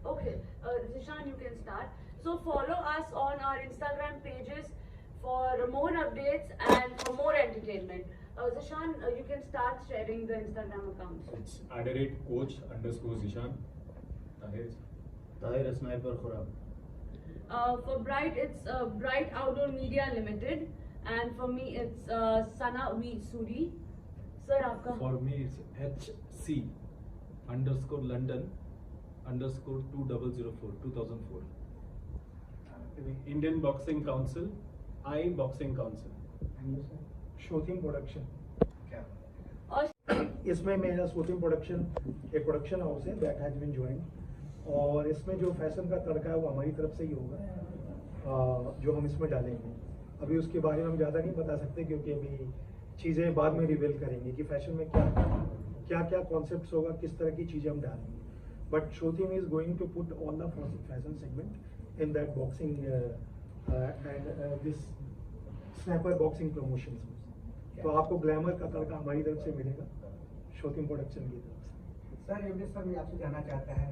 Okay, Zishan, you can start. So follow us on our Instagram pages for more updates and for more entertainment. Zishan, you can start sharing the Instagram accounts. It's @coach_Zishan. Tahir Sniper Khurab. For Bright, it's Bright Outdoor Media Limited, and for me, it's Sana V Suri. Sir, आपका? For me, it's HC_London_2004 2004. Indian Boxing Council, Boxing Council. शोथिम production. और इसमें मेरा शोथिम production एक production house है that has been joined, और इसमें जो फैशन का तड़का है वो हमारी तरफ से ही होगा, जो हम इसमें डालेंगे। अभी उसके बारे में हम ज़्यादा नहीं बता सकते क्योंकि अभी चीज़ें बाद में रिवील करेंगे कि फैशन में क्या क्या कॉन्सेप्ट्स होगा, किस तरह की चीज़ें हम डालेंगे। बट शोथिम is going to put all the fashion segment in that boxing and this snapper boxing promotions. तो आपको ग्लैमर का तड़का हमारी तरफ से मिलेगा शोथिम प्रोडक्शन की तरफ से। सर एवरेज सर, मैं आपसे जानना चाहता है,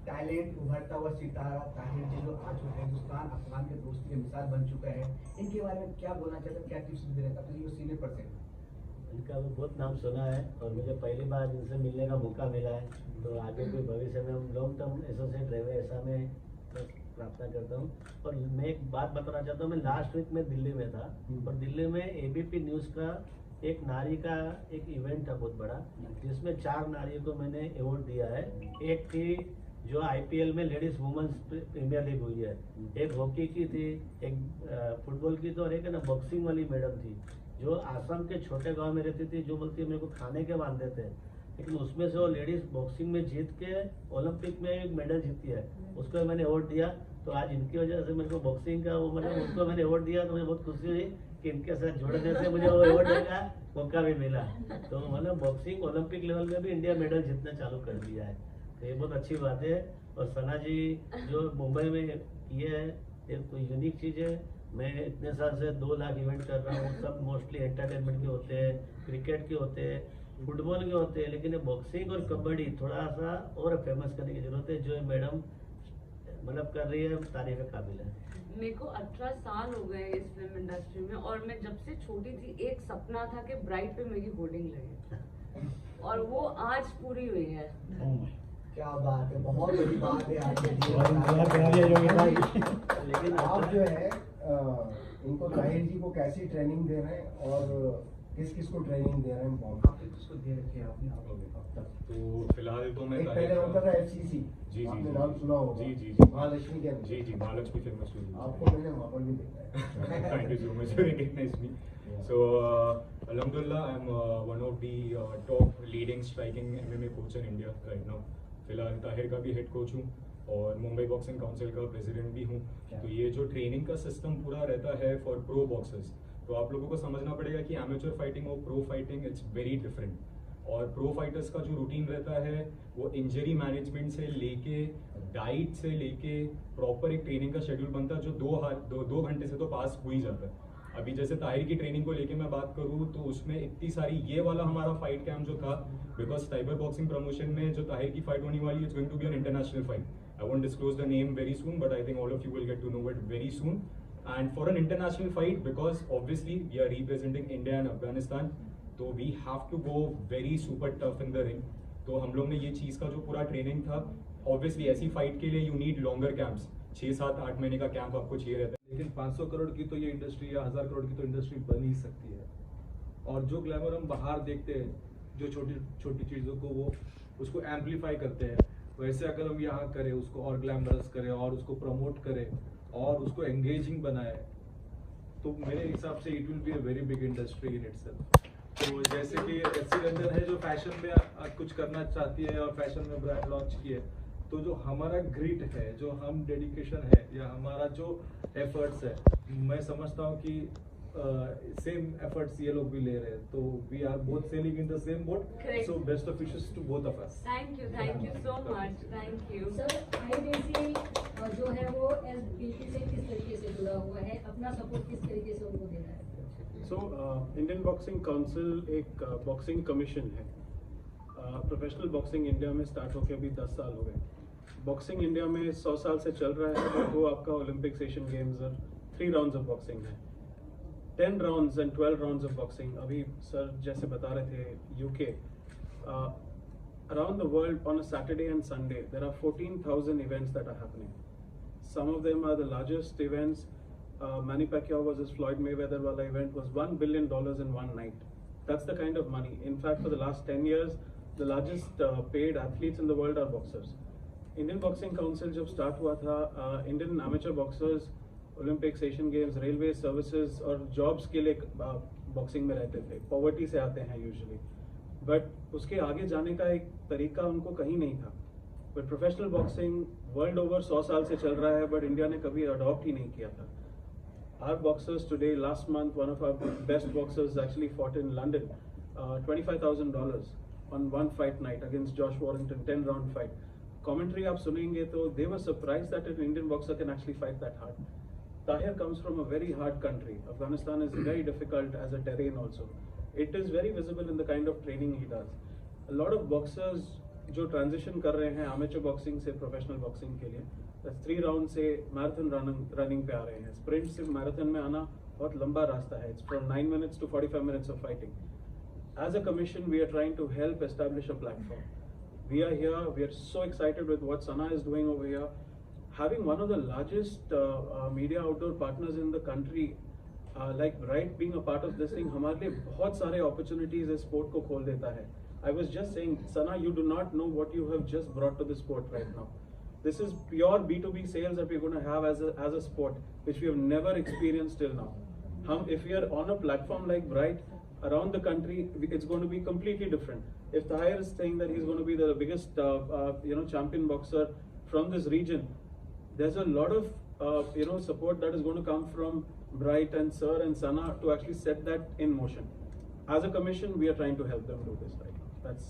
टैलेंट उभरता हुआ सितारा ताहिर जी जो आज हिंदुस्तान अफगान के दोस्ती की मिसाल बन चुका है, इनके बारे में क्या बोलना चाहते हैं, क्या टिप्स दे रहे हैं यू सीनियर पर्सन? इनका भी बहुत नाम सुना है और मुझे पहली बार इनसे मिलने का मौका मिला है, तो आगे भी भविष्य में हम लॉन्ग टर्म एसोसिएट रहे ऐसा मैं प्रार्थना करता हूँ। और मैं एक बात बताना चाहता हूँ, मैं लास्ट वीक में दिल्ली में था और दिल्ली में एबीपी न्यूज़ का एक नारी का एक इवेंट था बहुत बड़ा, जिसमें 4 नारियों को मैंने अवार्ड दिया है। एक थी जो आईपीएल में लेडीज वुमेन्स प्रीमियर लीग हुई है, एक हॉकी की थी, एक फुटबॉल की थी, और एक है ना बॉक्सिंग वाली मैडम थी जो आसाम के छोटे गांव में रहती थी, जो बोलती है मेरे को खाने के बांधते थे, लेकिन उसमें से वो लेडीज बॉक्सिंग में जीत के ओलंपिक में एक मेडल जीती है, उसको मैंने अवार्ड दिया। तो आज इनकी वजह से मेरे को बॉक्सिंग का वो मतलब उसको मैंने अवार्ड दिया, तो मुझे बहुत खुशी हुई कि इनके साथ जोड़ने से मुझे वो अवार्ड देने का मौका भी मिला। तो मतलब बॉक्सिंग ओलंपिक लेवल में भी इंडिया मेडल जीतना चालू कर दिया है, तो ये बहुत अच्छी बात है। और सना जी जो मुंबई में किए है ये कोई यूनिक चीज़ है। मैं इतने साल से 2 लाख इवेंट कर रहा हूँ, सब मोस्टली एंटरटेनमेंट के होते हैं, क्रिकेट के होते हैं, फुटबॉल के होते हैं, लेकिन ये बॉक्सिंग और कबड्डी थोड़ा सा और फेमस करने की जरूरत है, जो मैडम मतलब कर रही है, तारीफ के काबिल है। मेरे को 18 साल हो गए इस फिल्म इंडस्ट्री में, और मैं जब से छोटी थी एक सपना था कि ब्राइट पे मेरी होर्डिंग लगे, और वो आज पूरी हुई है। क्या बात है, बहुत बड़ी बात है आज के लिए। लेकिन आप जो है इनको ताहिर जी को कैसी ट्रेनिंग दे रहे हैं और किस किस को ट्रेनिंग दे रहे हैं, किसको दे रखे हैं आपने? तो फिलहाल तो मैं एक पहले होता था एफसीसी, जी आपने नाम सुना होगा, जी महालक्ष्मी के अंदर। जी महालक्ष्मी फिल्म स्टूडियो, आपको मैंने वहाँ पर भी देखा है। Thank you so much for recognizing me. So, Alhamdulillah, I'm one of the top leading striking MMA coach in India right now. फिलहाल ताहिर का भी हेड कोच हूँ और मुंबई बॉक्सिंग काउंसिल का प्रेसिडेंट भी हूँ। तो ये जो ट्रेनिंग का सिस्टम पूरा रहता है फॉर प्रो बॉक्सर्स, तो आप लोगों को समझना पड़ेगा कि एमेच्योर फाइटिंग और pro fighting it's very different. और प्रो फाइटर्स का जो रूटीन रहता है वो इंजरी मैनेजमेंट से लेके डाइट से लेके प्रॉपर एक ट्रेनिंग का शेड्यूल बनता है, जो 2 घंटे से तो पास हो ही जाता है। अभी जैसे ताहिर की ट्रेनिंग को लेके मैं बात करूँ तो उसमें इतनी सारी, ये वाला हमारा फाइट कैंप जो था, बिकॉज टाइगर बॉक्सिंग प्रमोशन में जो ताहिर की फाइट होने वाली है, it's going to be an international fight. I won't disclose the name very soon, but I think all of you will get to know it very soon. And for an international fight, because obviously we are representing India and Afghanistan, तो we have to go very super tough in the ring. तो हम लोग ने ये चीज़ का जो पूरा training था, ऑब्वियसली ऐसी फाइट के लिए यू नीड लॉन्गर कैंप्स, 6, 7, 8 महीने का कैंप आपको चाहिए रहता है। लेकिन 500 करोड़ की तो ये इंडस्ट्री या 1000 करोड़ की तो इंडस्ट्री बन ही सकती है। और जो ग्लैमर हम बाहर देखते हैं, जो छोटी छोटी चीज़ों को वो उसको एम्पलीफाई करते हैं, वैसे अगर हम यहाँ करें, उसको और ग्लैमरस करें और उसको प्रमोट करें और उसको एंगेजिंग बनाए, तो मेरे हिसाब से it will be a very big industry in itself. तो जैसे कि एससी लंदन है जो फैशन में कुछ करना चाहती है और फैशन में ब्रांड लॉन्च की है, तो जो हमारा ग्रिट है, जो हम डेडिकेशन है या हमारा जो एफर्ट्स है, मैं समझता हूँ कि सेम एफर्ट्स ये लोग भी ले रहे हैं, तो we are both sailing in the same boat. So best of wishes to both of us. Thank you so much, thank you. Sir IDC जो है वो SBP से किस तरीके से जुड़ा हुआ है, अपना सपोर्ट किस तरीके से उनको देना है? सो इंडियन बॉक्सिंग काउंसिल एक बॉक्सिंग कमीशन है। प्रोफेशनल बॉक्सिंग इंडिया में स्टार्ट होकर अभी 10 साल हो गए, बॉक्सिंग इंडिया में 100 साल से चल रहा है, but वो आपका ओलंपिक्स, एशियन गेम्स और 3 राउंड्स ऑफ बॉक्सिंग है. 10 rounds and 12 rounds of boxing. अभी सर जैसे बता रहे थे UK, around the world on a Saturday and Sunday there are 14,000 events that are happening. Some of them are the largest events. Manny Pacquiao versus Floyd Mayweather wala event was $1 billion in one night. That's the kind of money. In fact, for the last 10 years, the largest paid athletes in the world are boxers. Indian Boxing Council जब start हुआ था, Indian amateur boxers Olympics, Asian games, railway services और jobs के लिए boxing में रहते थे. Poverty से आते हैं यूजुअली, बट उसके आगे जाने का एक तरीका उनको कहीं नहीं था. But professional boxing world over 100 साल से चल रहा है, बट इंडिया ने कभी अडॉप्ट ही नहीं किया था. Our boxers today, last month, one of our best boxers actually fought in London, $25,000 on one fight night against Josh Warrington, 10-round fight. Commentary आप सुनेंगे तो they were surprised that an Indian boxer can actually fight that hard. Tahir comes from a very hard country. Afghanistan is very difficult as a terrain also. It is very visible in the kind of training he does. A lot of boxers जो transition कर रहे हैं amateur boxing से professional boxing के लिए, 3 round से marathon running पे आ रहे हैं. Sprint से marathon में आना बहुत लंबा रास्ता है. It's from 9 minutes to 45 minutes of fighting. As a commission, we are trying to help establish a platform. We are here. We are so excited with what Sana is doing over here. Having one of the largest media outdoor partners in the country, like Bright being a part of this thing, हमारे लिए बहुत सारे opportunities इस sport को खोल देता है. I was just saying, Sana, you do not know what you have just brought to the sport right now. This is pure B2B sales that we're going to have as a sport, which we have never experienced till now. If we are on a platform like Bright, around the country, it's going to be completely different. If Tahir is saying that he's going to be the biggest, champion boxer from this region, there's a lot of, support that is going to come from Bright and Sir and Sana to actually set that in motion. As a commission, we are trying to help them do this right now. That's.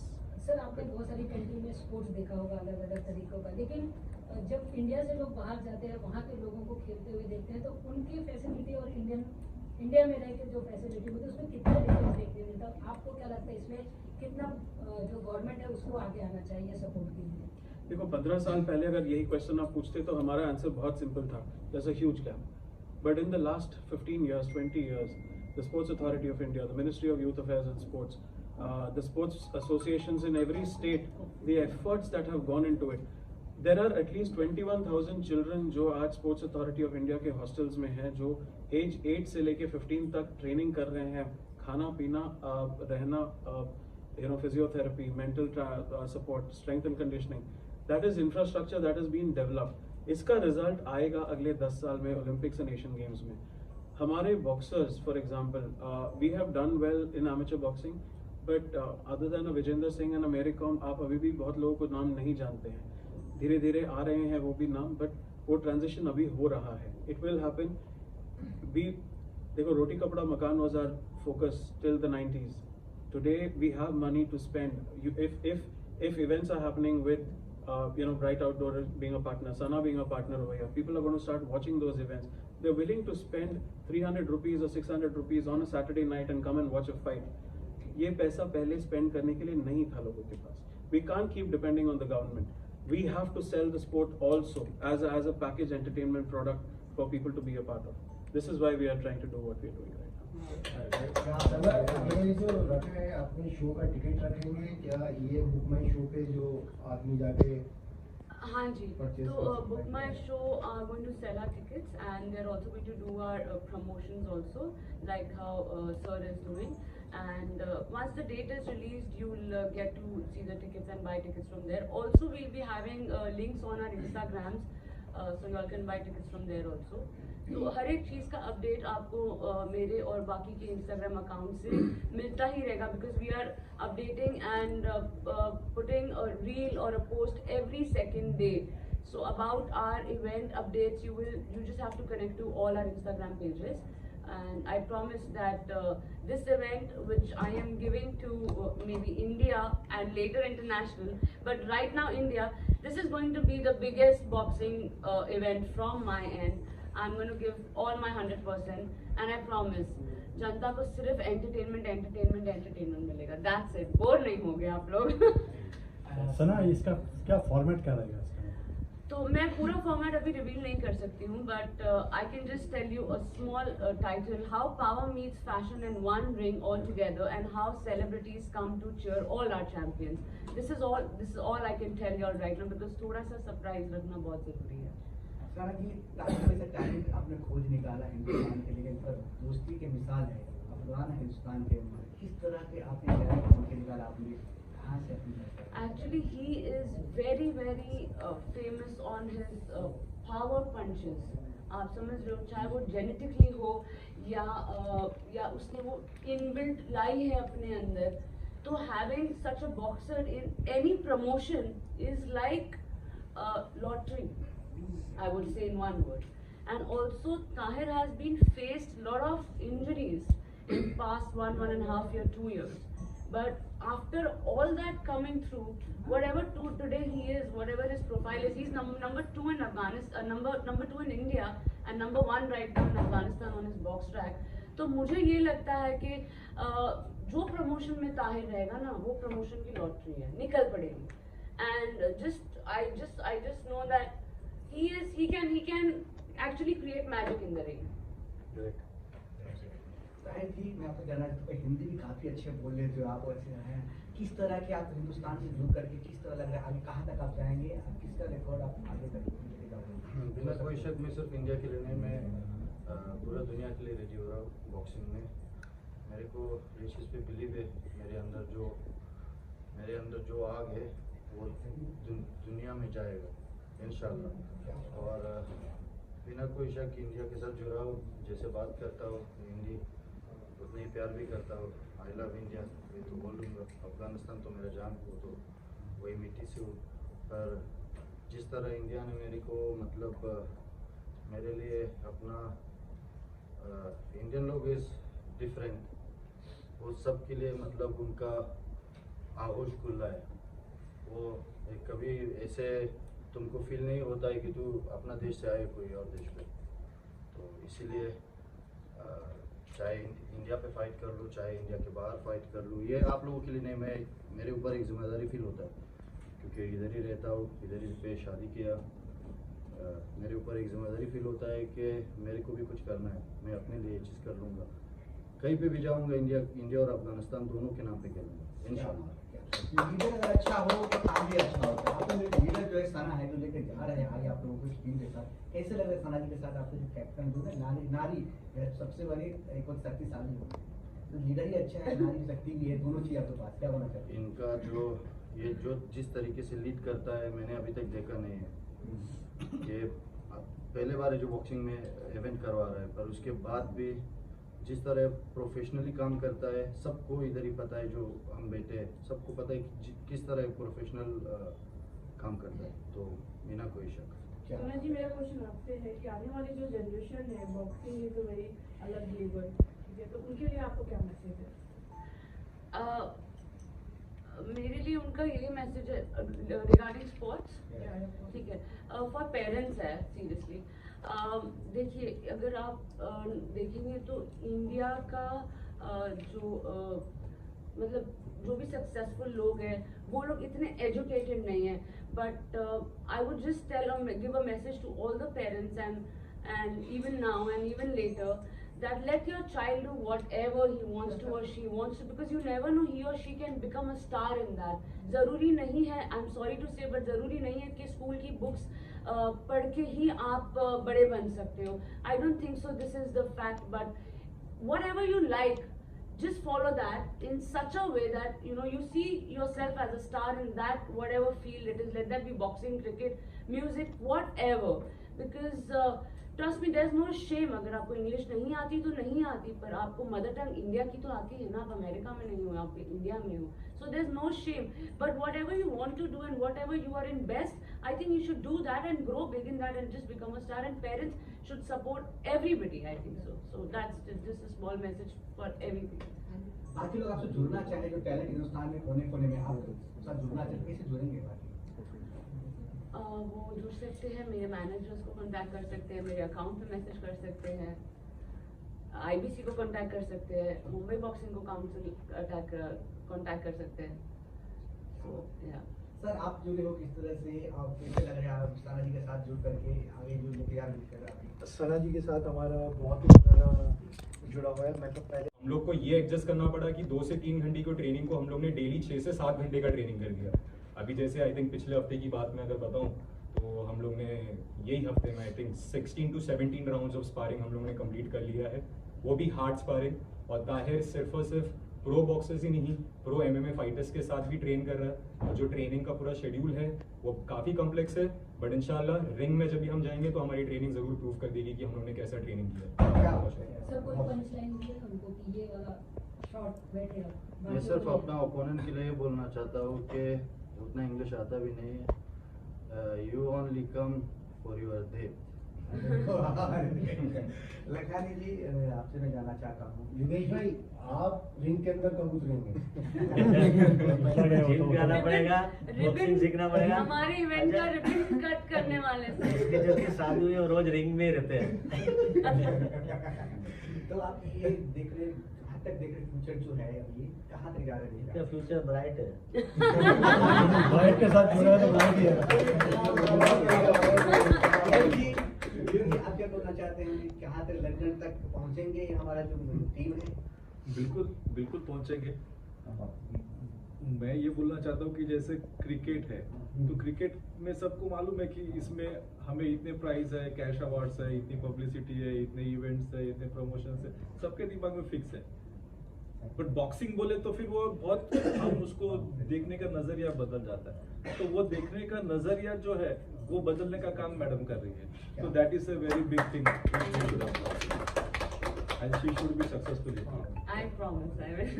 Sir, आपने बहुत सारी country में sports देखा होगा अलग अलग तरीकों का, लेकिन जब इंडिया से लोग बाहर जाते हैं, वहाँ के लोगों को खेलते हुए देखते हैं, तो उनकी फैसिलिटी और इंडिया में रह के जो फैसिलिटी होती है उसमें कितना डिफरेंस देखने मिलता है. आपको क्या लगता है इसमें कितना जो गवर्नमेंट है उसको आगे आना चाहिए सपोर्ट के लिए? देखो, 15 साल पहले अगर यही क्वेश्चन आप पूछते तो हमारा आंसर बहुत सिंपल था. There's a huge gap. But in the last 15 years, 20 years, the Sports Authority of India, the Ministry of Youth Affairs and Sports, the sports associations in every state, the efforts that have gone into it. There are at least 21,000 children जो आज Sports Authority of India के hostels में हैं, जो age 8 से लेके 15 तक training कर रहे हैं. खाना पीना, रहना, physiotherapy, mental support, strength and conditioning. That is infrastructure that has been developed. इसका रिजल्ट आएगा अगले 10 साल में ओलंपिक्स एंड एशियन गेम्स में. हमारे boxers, for example, we have done well in amateur boxing, but other than Vijender Singh and Mary Kom, आप अभी भी बहुत लोगों को नाम नहीं जानते हैं. धीरे धीरे आ रहे हैं वो भी नाम, बट वो ट्रांजिशन अभी हो रहा है. It will happen. देखो, roti kapda makaan was our focus till the 90s. Today we have money to spend. If events are happening with Bright Outdoor being a partner, Sana being a partner over here, people are going to start watching those events. They're willing to spend 300 rupees or 600 rupees on a Saturday night and come and watch a fight. ये पैसा पहले spend करने के लिए नहीं था लोगों के पास. We can't keep depending on the government. We have to sell the sport also as a package entertainment product for people to be a part of. This is why we are trying to do what we are doing right now. ये जो रखा है अपने show का ticket रखेंगे क्या, ये book माई show पे जो आदमी जाके? हाँ जी, तो Book My Show are going to sell our tickets and they're also going to do our promotions also, like how Sir is doing. And once the date is released, you'll get to see the tickets and buy tickets from there. Also, we'll be having links on our Instagrams, so you all can buy tickets from there also. तो हर एक चीज़ का update आपको मेरे और बाकी के Instagram account से मिलता ही रहेगा, because we are updating and putting a reel और a post every second day. So about our event updates, you just have to connect to all our Instagram pages, and I promise that this event, which I am giving to maybe India and later international, but right now India, this is going to be the biggest boxing event from my end. I'm going to give all my 100%, and I promise जनता को सिर्फ entertainment मिलेगा. That's it. Bore नहीं होंगे आप लोग. सना, इसका क्या format क्या रहेगा इसका? तो मैं पूरा फॉर्मेट अभी रिवील नहीं कर सकती हूँ, but I can just tell you a small title, how power meets fashion in one ring all together and how celebrities come to cheer all our champions. This is all I can tell you all right now, because थोड़ा सा surprise रखना बहुत जरूरी है. सारा जी काफी से talent आपने खोज निकाला हिंदुस्तान के लिए, पर दोस्ती के मिसाल है अफगान है हिंदुस्तान के. किस तरह के आपने टैलेंट खोज के निकाला, आपने कहाँ से अपनी Actually, he is very famous on his power punches. आप समझ रहे हो, चाहे वो जेनेटिकली हो या उसने वो इनबिल्ट लाई है अपने अंदर. तो having such a boxer in any promotion is like lottery, I would say in one word. And also Tahir has been faced lot of injuries in past 1.5 year, 2 years. But after all that coming through, whatever today he is, whatever his profile is, he's number 2 in Afghanistan, number 2 in India, and number 1 right now in Afghanistan on his box track. तो मुझे ये लगता है कि जो promotion में ताहिर रहेगा ना, वो प्रमोशन की लॉटरी है, निकल पड़ेगी. And I just know that he can actually create magic in the ring. Sahir जी, मैं आपको जानना चाहता हूँ, हिंदी भी काफ़ी अच्छे बोल लेते हो आप, अच्छे हैं. किस तरह के आप हिंदुस्तान से जुड़ करके किस तरह लग रहा है, आगे कहाँ तक आप जाएंगे, आप किसका रिकॉर्ड आप आगे करेंगे? बिना कोई शक में सिर्फ इंडिया के लिए नहीं, मैं पूरा दुनिया के लिए रेडी हो रहा हूँ बॉक्सिंग में. मेरे को ये चीज़ पे बिलीव है, मेरे अंदर जो आग है वो दुनिया में जाएगा इंशाल्लाह. और बिना कोई शक इंडिया के साथ जुड़ा हूँ, जैसे बात करता हूँ हिंदी उतना ही प्यार भी करता हूँ. आई लव इंडिया ये तो बोलूँगा. अफगानिस्तान तो मेरा जान हो, तो वही मिट्टी से हूँ. पर जिस तरह इंडिया ने मेरे को मतलब मेरे लिए अपना इंडियन लोग इज़ डिफरेंट, वो सब के लिए मतलब उनका आगोश खुला है. वो कभी ऐसे तुमको फील नहीं होता है कि तू अपना देश से आए कोई और देश में. तो इसीलिए चाहे इंडिया पे फाइट कर लूँ, चाहे इंडिया के बाहर फाइट कर लूँ, ये आप लोगों के लिए नहीं, मेरे ऊपर एक जिम्मेदारी फील होता है क्योंकि इधर ही रहता हूँ, इधर ही पे शादी किया. मेरे ऊपर एक जिम्मेदारी फील होता है कि मेरे को भी कुछ करना है. मैं अपने लिए ये चीज़ कर लूँगा, कहीं पे भी जाऊँगा, इंडिया और अफगानिस्तान दोनों के नाम पे खेलूँगा इंशाल्लाह. लीडर अगर अच्छा हो तो काम भी अच्छा होता है. आपका लीडर जो है सना है, जो लेकर जा रहे हैं आगे आप लोगों को टीम के साथ, कैसे लग रहा है सना जी के साथ आपके जो कैप्टन जो है नारी सबसे बड़ी एक और शक्तिशाली हो, तो लीडर ही अच्छा है, नारी शक्ति भी है, दोनों चीज़ आपके पास, क्या होना चाहिए? इनका जो जिस तरीके से लीड करता है मैंने अभी तक देखा नहीं है. ये पहले बार जो बॉक्सिंग में इवेंट करवा रहा है, पर उसके बाद भी जिस तरह प्रोफेशनली काम करता है, सबको इधर ही पता है, जो हम बैठे हैं सबको पता है कि किस तरह प्रोफेशनल काम करता है. तो बिना कोई शक. सोना जी, मेरा क्वेश्चन आपसे है कि आने वाली जो जनरेशन है, बॉक्सिंग इज अ वेरी अलग लेवल, ठीक है, तो उनके लिए आपको क्या मैसेज है? मेरे लिए उनका यही मैसेज है रिगार्डिंग स्पोर्ट्स, ठीक है, फॉर पेरेंट्स है सीरियसली. देखिए, अगर आप देखेंगे तो इंडिया का मतलब जो भी सक्सेसफुल लोग हैं वो लोग इतने एजुकेटेड नहीं हैं. But I would just give a message to all the parents and even now and even later, that let your child do whatever he wants to or she wants to, because you never know, he or she can become a star in that. ज़रूरी नहीं है, I'm sorry to say, but ज़रूरी नहीं है कि school की books पढ़ के ही आप बड़े बन सकते हो. I don't think so, this is the fact. But whatever you like, just follow that in such a way that you see yourself as a star in that whatever field it is, let that be boxing, cricket, music, whatever. Because trust me, there is no shame. अगर आपको English नहीं आती तो नहीं आती, पर आपको mother tongue India की तो आती है ना. आप अमेरिका में नहीं हो, आप इंडिया में हो, so there is no shame. But whatever you want to do and whatever you are in best, I think you should do that and grow big in that and just become a star. And parents should support everybody, I think so. So that's just a small message for everything. बाकी लोग आपसे जुड़ना चाहे, जो talent Hindustan में कोने कोने में आप साथ जुड़ना चाहे, कैसे जुड़ेंगे? वो जुड़ सकते हैं, मेरे मैनेजर्स को कांटेक्ट कर सकते हैं, मेरे अकाउंट पे मैसेज कर सकते हैं, आईबीसी को कांटेक्ट कर सकते हैं, मुंबई बॉक्सिंग को काउंसिल कांटेक्ट कर सकते हैं. सो या सर आप जुड़े हो किस तरह से, आप कैसे लग रहा है आप सना जी के साथ जुड़ करके आगे जो तैयार कर रहा है? सना जी के साथ हमारा बहुत ही पुराना जुड़ा हुआ है। मैं तो पहले हम लोग को ये एडजस्ट करना पड़ा कि 2 से 3 घंटे की ट्रेनिंग को हम लोग ने डेली 6 से 7 घंटे का ट्रेनिंग कर दिया। अभी जैसे आई थिंक पिछले हफ्ते की बात मैं अगर बताऊं तो हम लोग ने यही हफ्ते में I think 16 to 17 rounds of sparring हम लोग ने कंप्लीट कर लिया है, वो भी हार्ड स्पारिंग। और ताहिर सिर्फ और सिर्फ प्रो बॉक्सर्स ही नहीं, प्रो एमएमए फाइटर्स के साथ भी ट्रेन कर रहा है। और जो ट्रेनिंग का पूरा शेड्यूल है वो काफ़ी कॉम्प्लेक्स है, बट इंशाल्लाह रिंग में जब भी हम जाएंगे तो हमारी ट्रेनिंग ज़रूर प्रूव कर देगी कि हम लोगों ने कैसा ट्रेनिंग किया है। सर कोई पंच लाइन है हमको कि ये वाला शॉट बैठे आप मैं सिर्फ अपना ओपोनेंट के लिए बोलना चाहता हूँ कि उतना इंग्लिश आता भी नहीं है। You only come for your death. Lakhani ji आपसे मैं जानना चाहता हूँ, योगेश भाई आप रिंग के अंदर कब उतरेंगे? जिम भी आना पड़ेगा, बॉक्सिंग सीखना पड़ेगा। हमारे इवेंट का रिबन कट करने वाले थे। इसके जो कि साधु है वो रोज रिंग में ही रहते हैं। तो आप ये देख रहे कहाँ तक देख रहे फ्यूचर जो है अभी कहाँ तक जा रहे इसका हैं? फ्यूचर ब्राइट है। वाइट के साथ जुड़ा है तो वाइट ही है। आप क्या बोलना चाहते हैं कि कहाँ तक लंदन तक पहुँचेंगे हमारा जो टीम है? बिल्कुल बिल्कुल पहुंचेंगे। मैं ये बोलना चाहता हूँ कि जैसे क्रिकेट है तो क्रिकेट में सबको मालूम है कि इसमें हमें इतने प्राइज है, कैश अवार्ड्स है, इतनी पब्लिसिटी है, इतने इवेंट्स है, इतने प्रमोशंस है, सबके दिमाग में फिक्स है। बट बॉक्सिंग बोले तो फिर वो बहुत हम उसको देखने का नजरिया बदल जाता है। तो वो देखने का नजरिया जो है वो बदलने का काम मैडम कर रही है। तो that is a very big thing and she should be successful. I promise I will.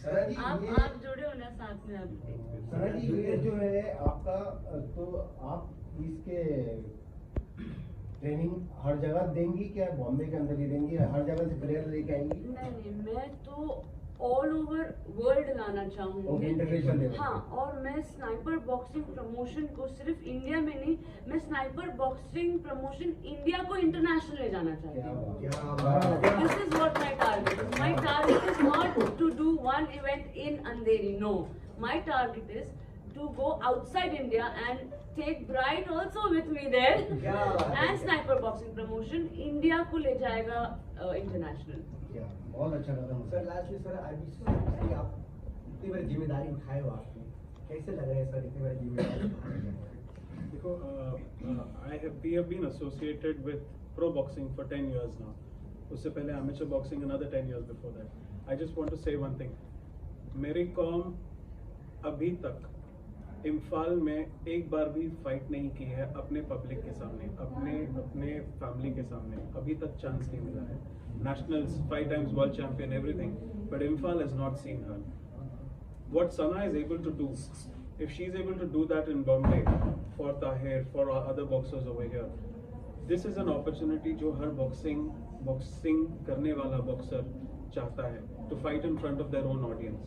सना जी आप जुड़े हो ना साथ में अब। सना जी ये जो है आपका, तो आप इसके ट्रेनिंग हर जगह देंगी क्या? बॉम्बे के अंदर ही देंगी, हर जगह से प्लेयर लेके आएंगी? नहीं, मैं तो ऑल ओवर वर्ल्ड लाना चाहूंगी। International level. हाँ, और मैं स्नाइपर बॉक्सिंग प्रमोशन को सिर्फ इंडिया में नहीं, मैं स्नाइपर बॉक्सिंग प्रमोशन इंडिया को इंटरनेशनल ले जाना चाहती हूँ। This is what my target is. My target is not to do one event in Andheri. No, my target is to go outside India and take Bright also with me there. And sniper boxing promotion India को ले जाएगा international. बहुत अच्छा कदम sir lastly sir IBC आप इतनी बड़ी जिम्मेदारी उठाए हो आपने, कैसे लग रहा है सर इतनी बड़ी जिम्मेदारी? देखो, we have been associated with pro boxing for 10 years now. उससे पहले amateur boxing another 10 years before that. I just want to say one thing. मेरी कौम अभी तक इम्फाल में एक बार भी फाइट नहीं की है अपने पब्लिक के सामने, अपने फैमिली के सामने। अभी तक चांस नहीं मिला है। Nationals, 5 times world champion, everything, but Imphal has not seen her. What Sana is able to do, if she's able to do that in Bombay for Tahir, for other boxers over here, this is an opportunity जो हर boxing करने वाला boxer चाहता है, to fight in front of their own audience.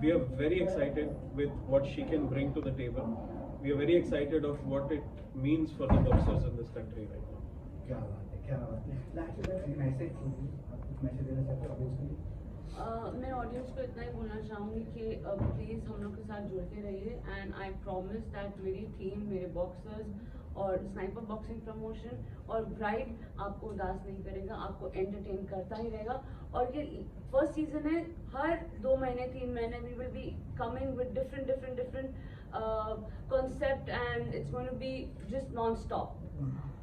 We are very excited with what she can bring to the table. We are very excited of what it means for the boxers in this country right now. क्या बात है, क्या बात है। Lastly message देना चाहते हो audience के लिए? मैं ऑडियंस को इतना ही बोलना चाहूँगी कि प्लीज़ हम लोग के साथ जुड़ते रहिए। एंड आई प्रॉमिस दैट मेरी टीम, मेरे बॉक्सर्स और स्नाइपर बॉक्सिंग प्रमोशन और ब्राइट आपको उदास नहीं करेगा, आपको एंटरटेन करता ही रहेगा। और ये फर्स्ट सीजन है, हर 2 महीने 3 महीने we will be coming with different concept and it's going to be just non stop.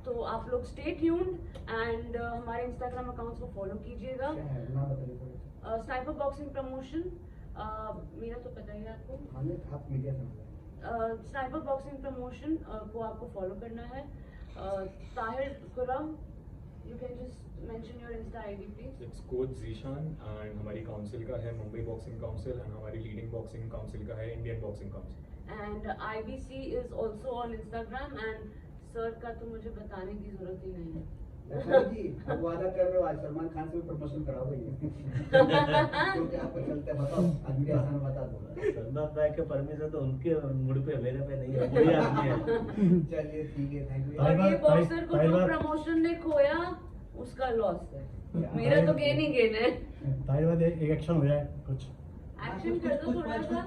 तो आप लोग स्टे ट्यून्ड एंड हमारे इंस्टाग्राम अकाउंट्स को फॉलो कीजिएगा। स्नाइपर बॉक्सिंग प्रमोशन मेरा तो पता ही है आपको, आप मीडिया से स्नाइपर बॉक्सिंग प्रमोशन को आपको फॉलो करना है। Tahir Khurram, you can just mention your Insta ID please. It's coach Zeeshan and हमारी काउंसिल का है मुंबई बॉक्सिंग काउंसिल एंड हमारी लीडिंग बॉक्सिंग काउंसिल का है Indian boxing council. And IBC is also on Instagram and sir का तो मुझे बताने की जरूरत ही नहीं है। जी आप वादा कर रहे हो आज सलमान खान से भी प्रमोशन कराओगे क्योंकि आपको चलते बताओ आज भी आसान बता दो। सलमान भाई के परमिशन तो उनके मुड़ पे, मेरे पे नहीं है, कोई आदमी है। चलिए ठीक है, थैंक यू। और ये बॉक्सर को जो प्रमोशन ने खोया उसका लॉस है, मेरा तो गेन ही गेन है। ताहिर एक एक्शन हो जाए कुछ एक्शन कर दो थोड़ा सा।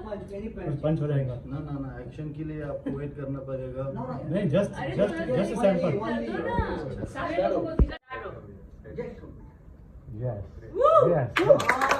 पंच हो जाएगा। ना ना ना, एक्शन के लिए आपको वेट करना पड़ेगा। नहीं, जस्ट अरे जस्ट थोड़ा जस्ट सा सैंपल। कर दो ना। सारे लोगों को दिखा दो। Yes yes.